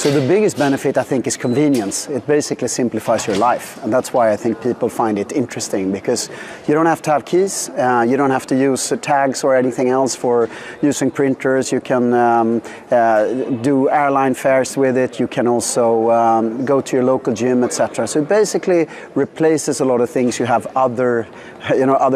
So the biggest benefit, I think, is convenience. It basically simplifies your life, and that's why I think people find it interesting, because you don't have to have keys, you don't have to use tags or anything else for using printers. You can do airline fares with it. You can also go to your local gym, etc. So it basically replaces a lot of things you have other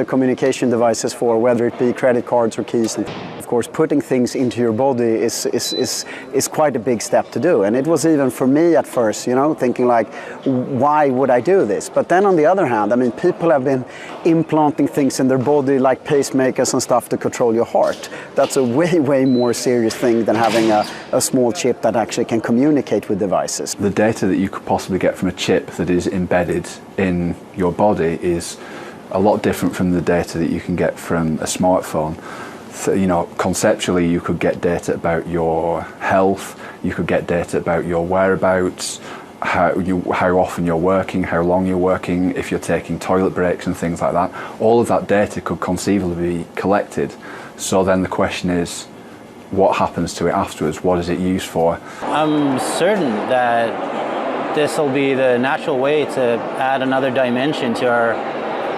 communication devices for, whether it be credit cards or keys. And of course, putting things into your body is quite a big step to do. And it was even for me at first, thinking like, why would I do this? But then on the other hand, I mean, people have been implanting things in their body like pacemakers and stuff to control your heart. That's a way, way more serious thing than having a small chip that actually can communicate with devices. The data that you could possibly get from a chip that is embedded in your body is a lot different from the data that you can get from a smartphone. So, conceptually, you could get data about your health, you could get data about your whereabouts, how often you're working, how long you're working, if you're taking toilet breaks and things like that. All of that data could conceivably be collected. So then the question is, what happens to it afterwards? What is it used for? I'm certain that this will be the natural way to add another dimension to our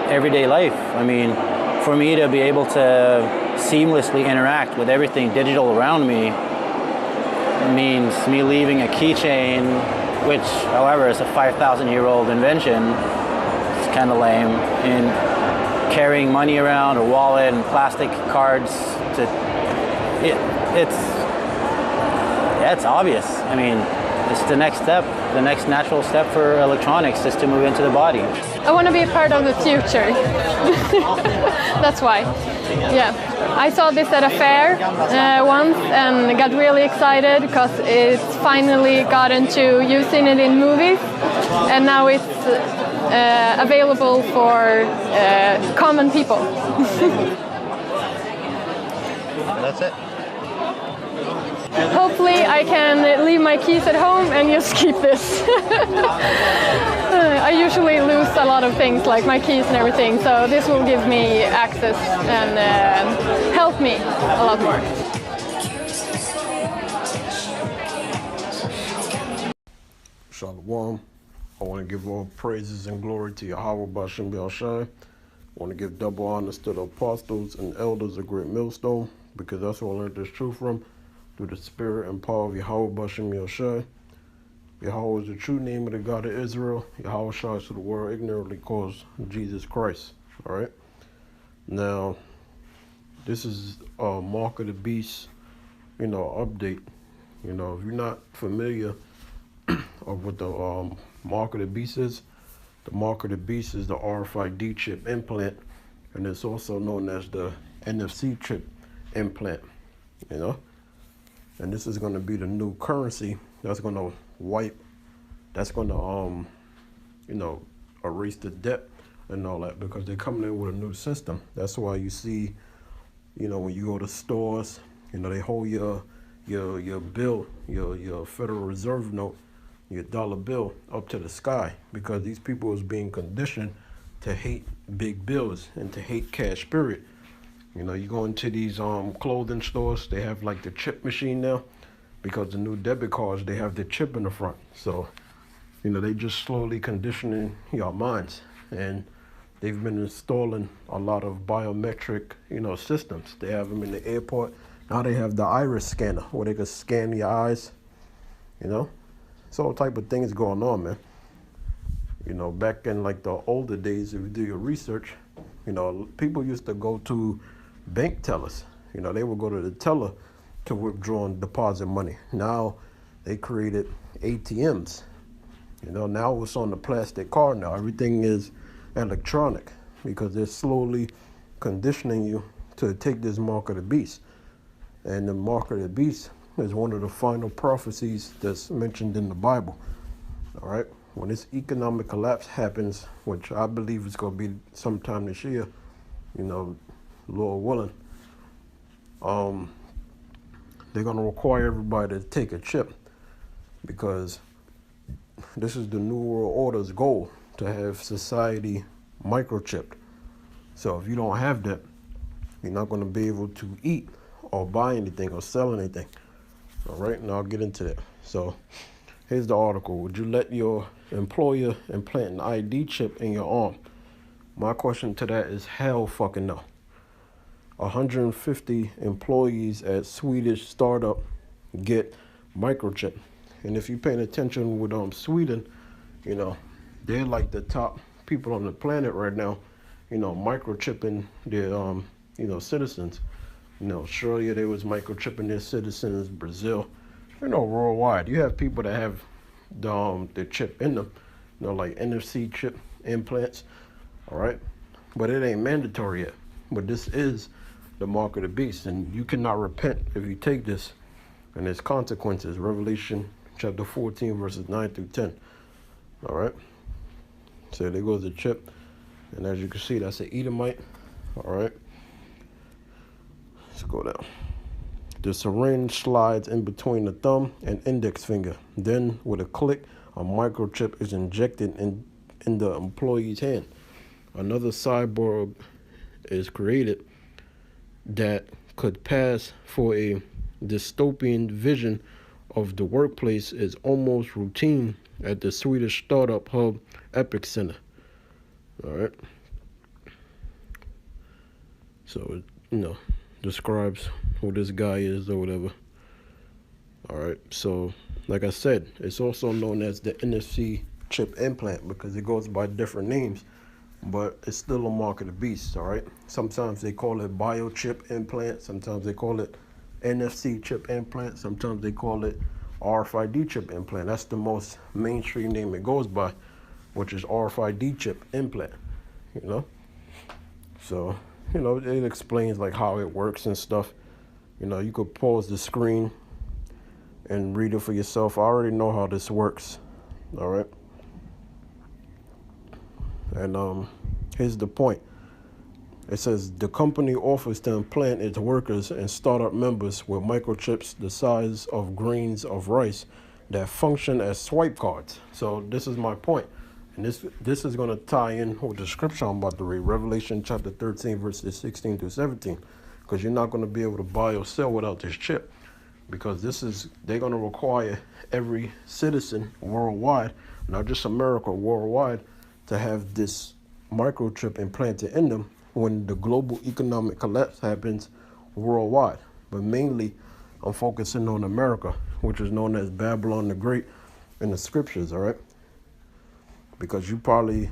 everyday life. I mean, for me to be able to seamlessly interact with everything digital around me means me leaving a keychain, which, however, is a 5,000-year-old invention. It's kind of lame. And carrying money around, a wallet and plastic cards, it's obvious. I mean, it's the next step, the next natural step for electronics is to move into the body. I want to be a part of the future. That's why. Yeah. I saw this at a fair once and got really excited because it's finally got into using it in movies, and now it's available for common people. That's it. Hopefully I can leave my keys at home and just keep this. I usually lose a lot of things, like my keys and everything, so this will give me access and help me a lot more. Shalom. I want to give all praises and glory to Yahweh B'Shem Yahshai. I want to give double honors to the apostles and elders of Great Millstone, because that's where I learned this truth from, through the spirit and power of Yahweh B'Shem Yahshai. Yahweh is the true name of the God of Israel. Yahweh shines to the world ignorantly calls Jesus Christ. All right. Now, this is a Mark of the Beast, update. If you're not familiar of what the Mark of the Beast is, the Mark of the Beast is the RFID chip implant, and it's also known as the NFC chip implant. And this is going to be the new currency that's going to erase the debt and all that, because they're coming in with a new system. That's why you see, when you go to stores, they hold your bill, your Federal Reserve note, your dollar bill up to the sky, because these people is being conditioned to hate big bills and to hate cash, period. You go into these clothing stores, they have like the chip machine now, because the new debit cards, they have the chip in the front. So, they just slowly conditioning your minds. And they've been installing a lot of biometric, systems. They have them in the airport. Now they have the iris scanner where they can scan your eyes, So all type of things going on, man. Back in like the older days, if you do your research, people used to go to bank tellers. They would go to the teller to withdraw and deposit money. Now they created ATMs. Now it's on the plastic card now. Everything is electronic, because they're slowly conditioning you to take this mark of the beast. And the mark of the beast is one of the final prophecies that's mentioned in the Bible. All right. When this economic collapse happens, which I believe is going to be sometime this year, Lord willing, they're going to require everybody to take a chip, because this is the New World Order's goal, to have society microchipped. So if you don't have that, you're not going to be able to eat or buy anything or sell anything. All right, and I'll get into that. So Here's the article. Would you let your employer implant an ID chip in your arm? My question to that is hell fucking no. 150 employees at Swedish startup get microchip. And if you're paying attention with Sweden, you know, they're like the top people on the planet right now, you know, microchipping their, you know, citizens. You know, Australia, they was microchipping their citizens, Brazil, you know, worldwide. You have people that have the chip in them, you know, like NFC chip implants, all right? But it ain't mandatory yet. But this is the mark of the beast, and you cannot repent if you take this, and there's consequences. Revelation chapter 14, verses 9 through 10, all right? So there goes the chip, and as you can see, that's an Edomite, all right? Let's go down. The syringe slides in between the thumb and index finger. Then, with a click, a microchip is injected in the employee's hand. Another cyborg is created that could pass for a dystopian vision of the workplace is almost routine at the Swedish startup hub Epic Center. All right. So it, you know, describes who this guy is or whatever. All right. So, like I said, it's also known as the NFC chip implant because it goes by different names, but it's still a mark of the beast. All right. Sometimes they call it biochip implant. Sometimes they call it NFC chip implant. Sometimes they call it RFID chip implant. That's the most mainstream name it goes by, which is RFID chip implant, you know? So, you know, it explains like how it works and stuff. You know, you could pause the screen and read it for yourself. I already know how this works, all right? And here's the point. It says the company offers to implant its workers and startup members with microchips the size of grains of rice that function as swipe cards. So this is my point. And this is going to tie in with the scripture I'm about to read, Revelation chapter 13, verses 16 through 17. Because you're not going to be able to buy or sell without this chip. Because they're going to require every citizen worldwide, not just America, worldwide, to have this microchip implanted in them when the global economic collapse happens worldwide. But mainly, I'm focusing on America, which is known as Babylon the Great in the scriptures, all right? Because you probably,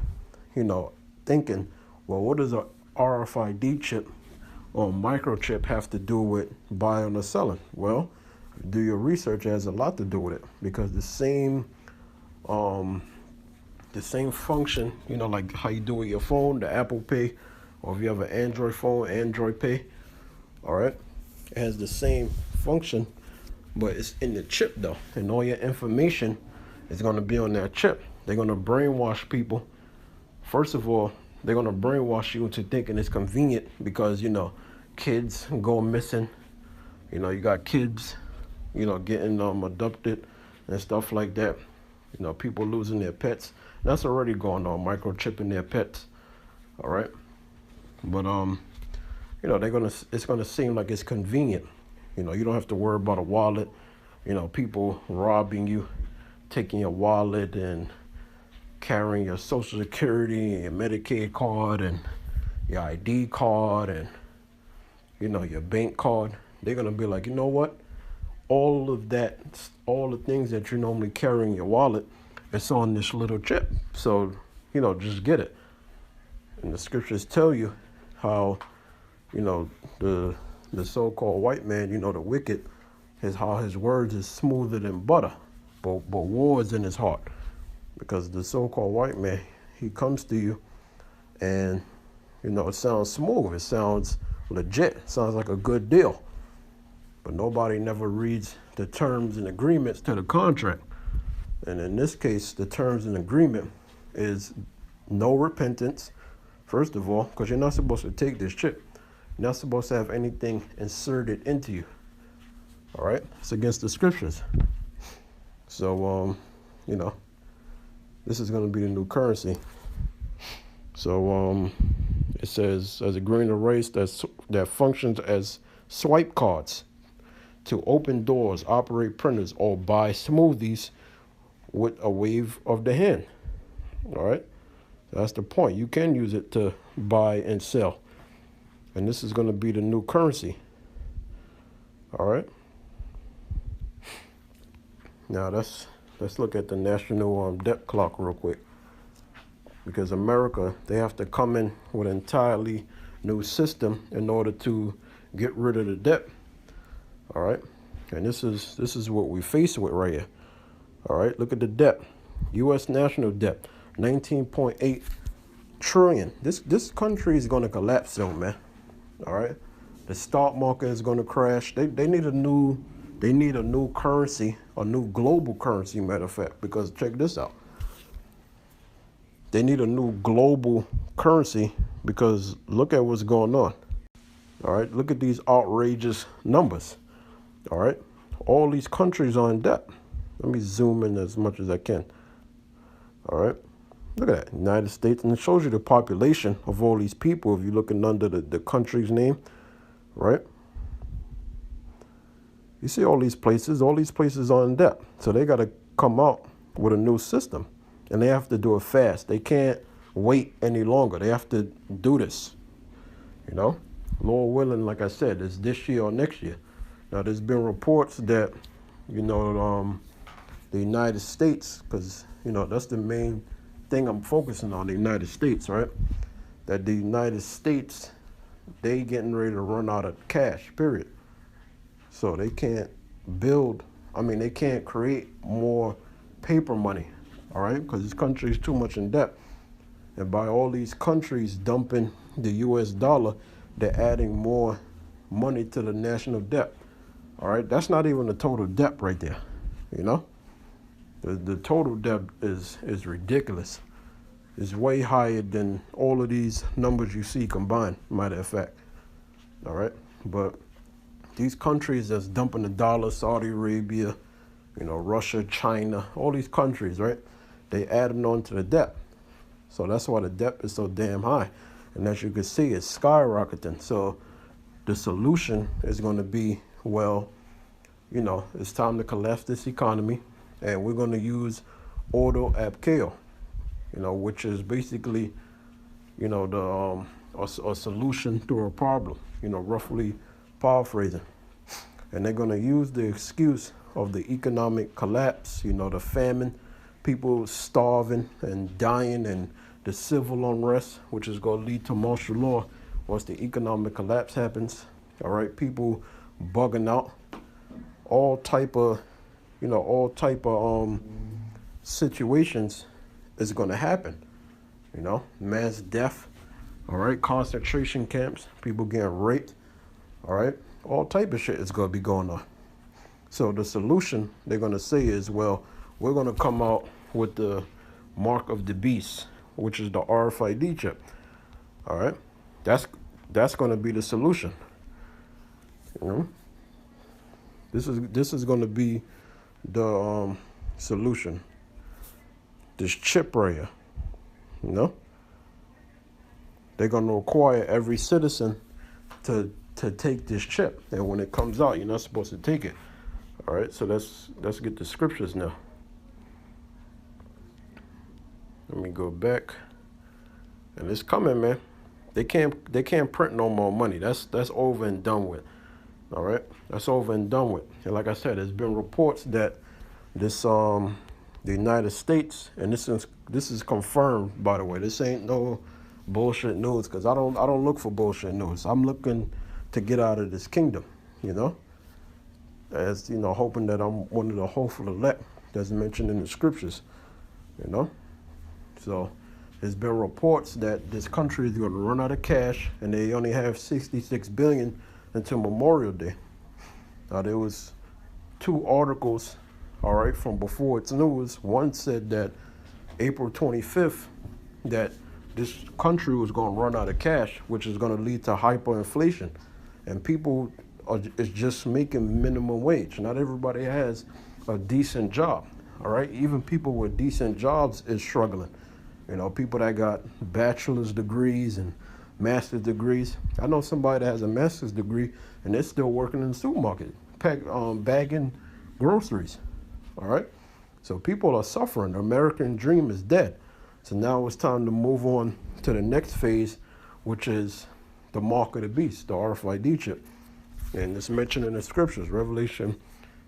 you know, thinking, well, what does a RFID chip or microchip have to do with buying or selling? Well, do your research, it has a lot to do with it, because the same function, you know, like how you do with your phone, the Apple Pay, or if you have an Android phone, Android Pay, all right? It has the same function, but it's in the chip though, and all your information is going to be on that chip. They're going to brainwash people. First of all, they're going to brainwash you into thinking it's convenient because, you know, kids go missing. You know, you got kids, you know, getting abducted and stuff like that. You know, people losing their pets. That's already going on, microchipping their pets. All right. But, you know, it's going to seem like it's convenient. You know, you don't have to worry about a wallet. You know, people robbing you, taking your wallet and carrying your Social Security and your Medicaid card and your ID card and, you know, your bank card. They're going to be like, you know what? All of that, all the things that you normally carry in your wallet, it's on this little chip. So, you know, just get it. And the scriptures tell you how, you know, the so-called white man, you know, the wicked, how his words is smoother than butter, but war is in his heart. Because the so-called white man, he comes to you and, you know, it sounds smooth. It sounds legit. It sounds like a good deal. But nobody never reads the terms and agreements to the contract. And in this case, the terms and agreement is no repentance, first of all, because you're not supposed to take this chip. You're not supposed to have anything inserted into you. All right? It's against the scriptures. So, you know, this is going to be the new currency. So it says, as a grain of rice that functions as swipe cards to open doors, operate printers, or buy smoothies with a wave of the hand. All right, that's the point. You can use it to buy and sell, and this is going to be the new currency. All right. Now let's look at the national debt clock real quick, because America, they have to come in with an entirely new system in order to get rid of the debt. All right, and this is what we face with right here. All right, look at the debt. U.S. national debt, 19.8 trillion. This country is going to collapse soon, man. All right, the stock market is going to crash. They need a new currency, a new global currency, matter of fact, because check this out. They need a new global currency because look at what's going on. All right, look at these outrageous numbers. All right, all these countries are in debt. Let me zoom in as much as I can. All right, look at that, United States, and it shows you the population of all these people if you're looking under the country's name, right? You see all these places are in debt. So they got to come out with a new system, and they have to do it fast. They can't wait any longer. They have to do this, you know? Lord willing, like I said, it's this year or next year. Now, there's been reports that, you know, the United States, because, you know, that's the main thing I'm focusing on, the United States, right? That the United States, they getting ready to run out of cash, period. So they can't they can't create more paper money, all right? Because this country is too much in debt. And by all these countries dumping the US dollar, they're adding more money to the national debt, all right? That's not even the total debt right there, you know? The total debt is ridiculous. It's way higher than all of these numbers you see combined, matter of fact, all right? But these countries that's dumping the dollar, Saudi Arabia, you know, Russia, China, all these countries, right? They adding on to the debt. So that's why the debt is so damn high. And as you can see, it's skyrocketing. So the solution is going to be, well, you know, it's time to collapse this economy, and we're going to use auto abkeo, you know, which is basically, you know, a solution to a problem, you know, roughly paraphrasing. And they're going to use the excuse of the economic collapse, you know, the famine, people starving and dying, and the civil unrest, which is going to lead to martial law once the economic collapse happens. All right, people bugging out, all type of situations is going to happen, you know, mass death, all right, concentration camps, people getting raped, all right, all type of shit is going to be going on. So the solution they're going to say is, well, we're going to come out with the mark of the beast, which is the RFID chip. All right, that's going to be the solution. You know, this is going to be the solution. This chip right here, you know, they're going to require every citizen to take this chip, and when it comes out, you're not supposed to take it. All right, so let's get the scriptures now. Let me go back, and it's coming, man. They can't print no more money. That's over and done with. All right, that's over and done with. And like I said, there's been reports that this the United States, and this is confirmed, by the way. This ain't no bullshit news, because I don't look for bullshit news. I'm looking to get out of this kingdom, you know, as, you know, hoping that I'm one of the hopeful elect that's mentioned in the scriptures, you know. So there's been reports that this country is going to run out of cash, and they only have 66 billion until Memorial Day. Now, there was 2 articles, all right, from before it's news. One said that April 25th, that this country was going to run out of cash, which is going to lead to hyperinflation. And people is just making minimum wage. Not everybody has a decent job, all right? Even people with decent jobs is struggling. You know, people that got bachelor's degrees and master's degrees. I know somebody that has a master's degree and they're still working in the supermarket, bagging groceries, all right? So people are suffering. The American dream is dead. So now it's time to move on to the next phase, which is the mark of the beast, the RFID chip. And it's mentioned in the scriptures, Revelation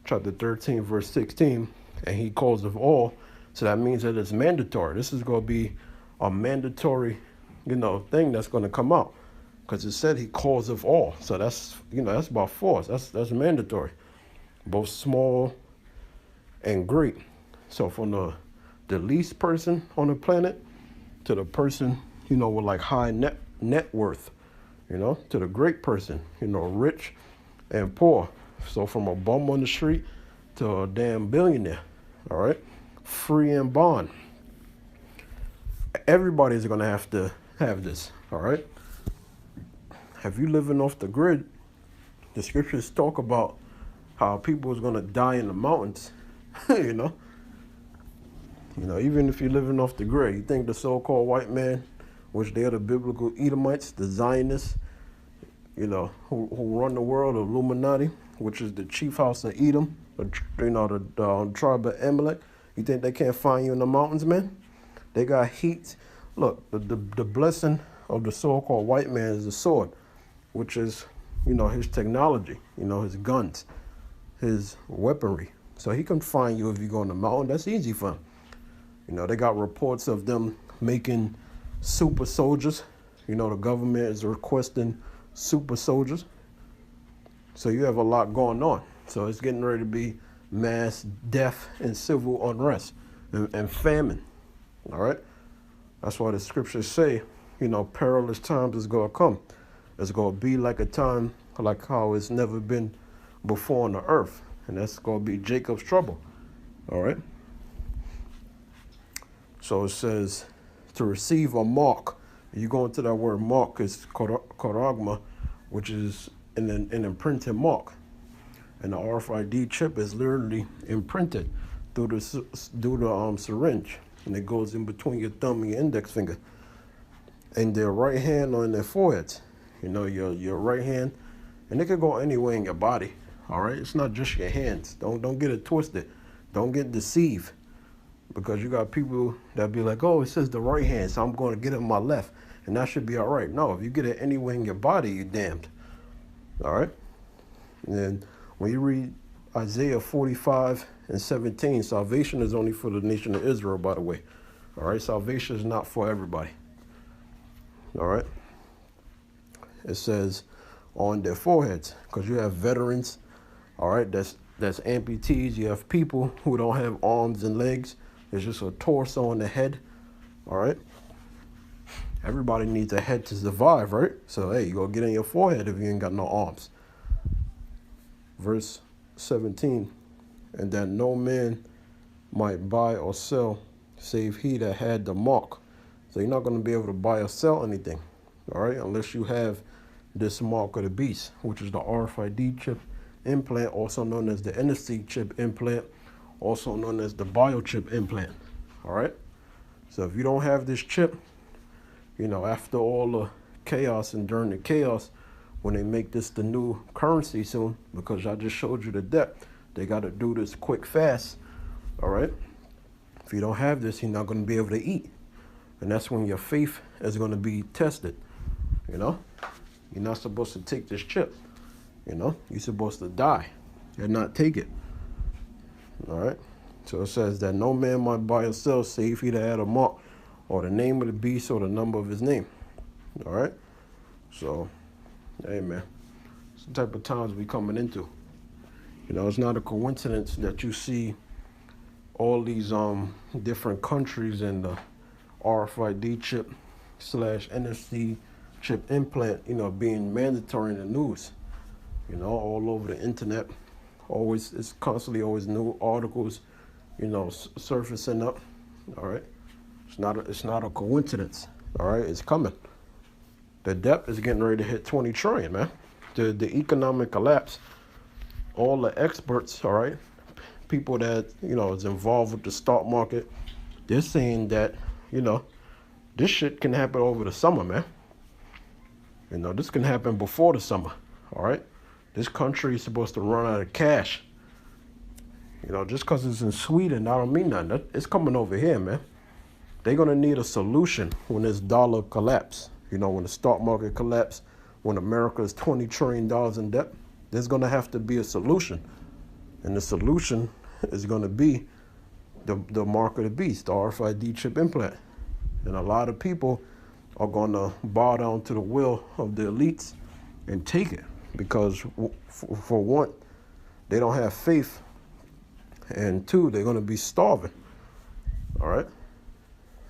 chapter 13, verse 16, and he calls of all. So that means that it's mandatory. This is going to be a mandatory, thing that's going to come out, because it said he calls of all. So that's, that's about force. That's mandatory, both small and great. So from the least person on the planet to the person, with like high net worth, to the great person, rich and poor. So from a bum on the street to a damn billionaire, all right? Free and bond. Everybody's gonna have to have this, all right? If you living off the grid, the scriptures talk about how people is gonna die in the mountains, even if you're living off the grid, you think the so-called white man, which they are the biblical Edomites, the Zionists, who run the world, the Illuminati, which is the chief house of Edom, the tribe of Amalek. You think they can't find you in the mountains, man? They got heat. Look, the blessing of the so-called white man is the sword, which is, his technology, his guns, his weaponry. So he can find you if you go in the mountain. That's easy for him. They got reports of them making super soldiers. The government is requesting super soldiers. So you have a lot going on. So it's getting ready to be mass death and civil unrest and famine. All right? That's why the scriptures say, perilous times is going to come. It's going to be like a time like how it's never been before on the earth. And that's going to be Jacob's trouble. All right? So it says to receive a mark. You go into that word mark, is charagma, which is an imprinted mark. And the RFID chip is literally imprinted through the syringe. And it goes in between your thumb and your index finger. And their right hand or in their foreheads. Your right hand. And it can go anywhere in your body. All right? It's not just your hands. Don't get it twisted. Don't get deceived. Because you got people that be like, oh, it says the right hand, so I'm going to get it in my left. And that should be all right. No, if you get it anywhere in your body, you're damned. All right? And then when you read Isaiah 45:17, salvation is only for the nation of Israel, by the way. All right? Salvation is not for everybody. All right? It says on their foreheads, because you have veterans, all right, that's amputees. You have people who don't have arms and legs. There's just a torso on the head, all right? Everybody needs a head to survive, right? So, hey, you go get in your forehead if you ain't got no arms. Verse 17, and that no man might buy or sell save he that had the mark. So you're not going to be able to buy or sell anything, all right, unless you have this mark of the beast, which is the RFID chip implant, also known as the NFC chip implant, also known as the biochip implant, all right? So if you don't have this chip, after all the chaos and during the chaos, when they make this the new currency soon, because I just showed you the debt, they got to do this quick, fast, all right? If you don't have this, you're not going to be able to eat. And that's when your faith is going to be tested, You're not supposed to take this chip, You're supposed to die and not take it, all right? So it says that no man might buy or sell save he that had a mark or the name of the beast or the number of his name, all right? So, hey, man, it's the type of times we coming into. It's not a coincidence that you see all these different countries and the RFID chip / NFC chip implant, being mandatory in the news, all over the internet. It's constantly always new articles, surfacing up, all right? It's not a coincidence, all right? It's coming. The debt is getting ready to hit 20 trillion, man. The economic collapse, all the experts, all right, people that, is involved with the stock market, they're saying that, this shit can happen over the summer, man. This can happen before the summer, all right? This country is supposed to run out of cash, You know, just because it's in Sweden, I don't mean nothing. It's coming over here, man. They're going to need a solution when this dollar collapse. You know, when the stock market collapse, when America is $20 trillion in debt, there's going to have to be a solution. And the solution is going to be the mark of the beast, the RFID chip implant. And a lot of people are going to bow down to the will of the elites and take it because, for one, they don't have faith, and two, they're going to be starving. All right?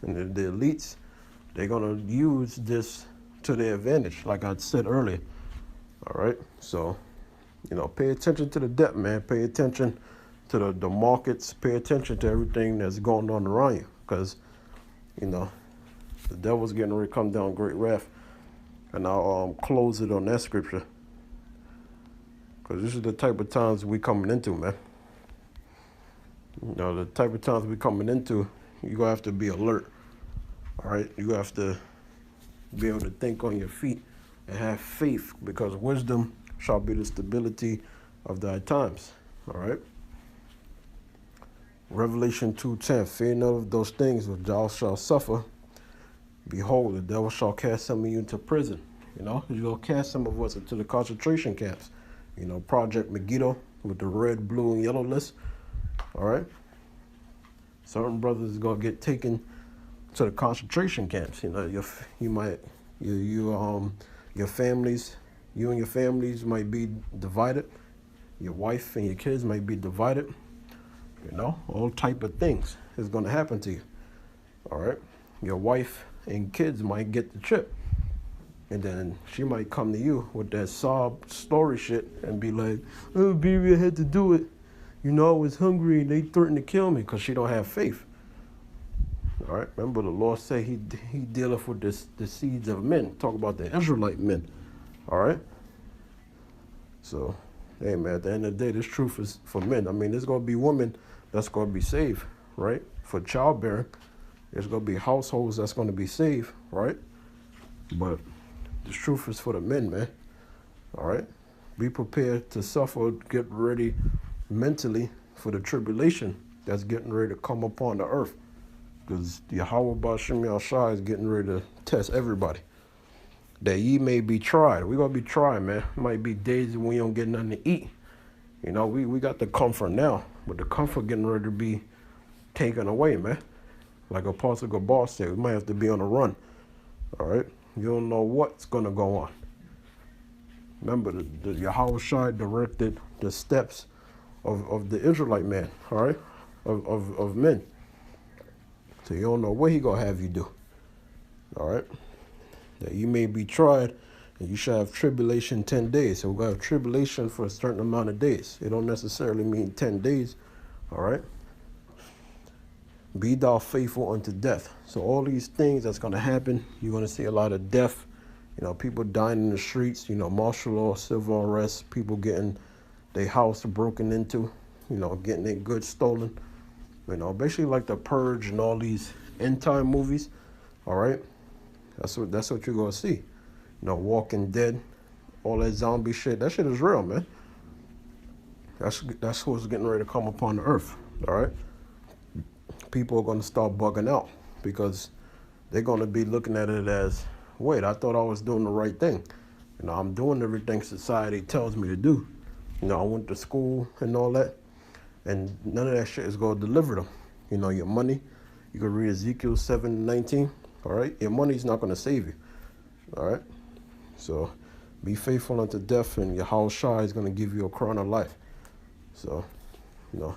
And the elites, they're going to use this to their advantage, like I said earlier. All right? So, you know, pay attention to the debt, man. Pay attention to the markets. Pay attention to everything that's going on around you, because, you know, the devil's getting ready to come down great wrath. And I'll close it on that scripture, because this is the type of times we coming into, man. You know, the type of times we coming into, you're going to have to be alert. All right? You have to be able to think on your feet and have faith, because wisdom shall be the stability of thy times. All right? Revelation 2:10, fear none of those things which thou shalt suffer. Behold, the devil shall cast some of you into prison. You know, he's going to cast some of us into the concentration camps. You know, Project Megiddo with the red, blue, and yellow list. All right? Certain brothers is going to get taken to the concentration camps. You know, your families, you and your families might be divided. Your wife and your kids might be divided. You know, all type of things is going to happen to you. All right? Your wife and kids might get the chip. And then she might come to you with that sob story shit and be like, oh, baby, I had to do it. You know, I was hungry and they threatened to kill me, because she don't have faith. All right? Remember, the Lord said he dealeth with the seeds of men. Talk about the Israelite men. All right? So, hey, man, at the end of the day, this truth is for men. I mean, there's going to be women that's going to be saved, right? For childbearing. There's going to be households that's going to be saved, right? But the truth is for the men, man. All right? Be prepared to suffer, get ready mentally for the tribulation that's getting ready to come upon the earth. Because Yahweh Ba'Shem Yahshua is getting ready to test everybody. That ye may be tried. We're going to be tried, man. Might be days when we don't get nothing to eat. You know, we got the comfort now, but the comfort getting ready to be taken away, man. Like Apostle Gabar said, we might have to be on the run. All right? You don't know what's going to go on. Remember, the Yahweh Shai directed the steps of the Israelite man, all right? Of men. So you don't know what he going to have you do. All right? That you may be tried, and you shall have tribulation 10 days. So we're going to have tribulation for a certain amount of days. It don't necessarily mean 10 days, all right? Be thou faithful unto death. So all these things that's going to happen, you're going to see a lot of death. You know, people dying in the streets, you know, martial law, civil arrest, people getting their house broken into, you know, getting their goods stolen. You know, basically like The Purge and all these end time movies, all right? That's what you're going to see. You know, Walking Dead, all that zombie shit. That shit is real, man. That's what's getting ready to come upon the earth, all right? People are going to start bugging out because they're going to be looking at it as, wait, I thought I was doing the right thing. You know, I'm doing everything society tells me to do. You know, I went to school and all that, and none of that shit is going to deliver them. You know, your money, you can read Ezekiel 7:19, all right? Your money's not going to save you, all right? So be faithful unto death, and your house Shai is going to give you a crown of life. So, you know,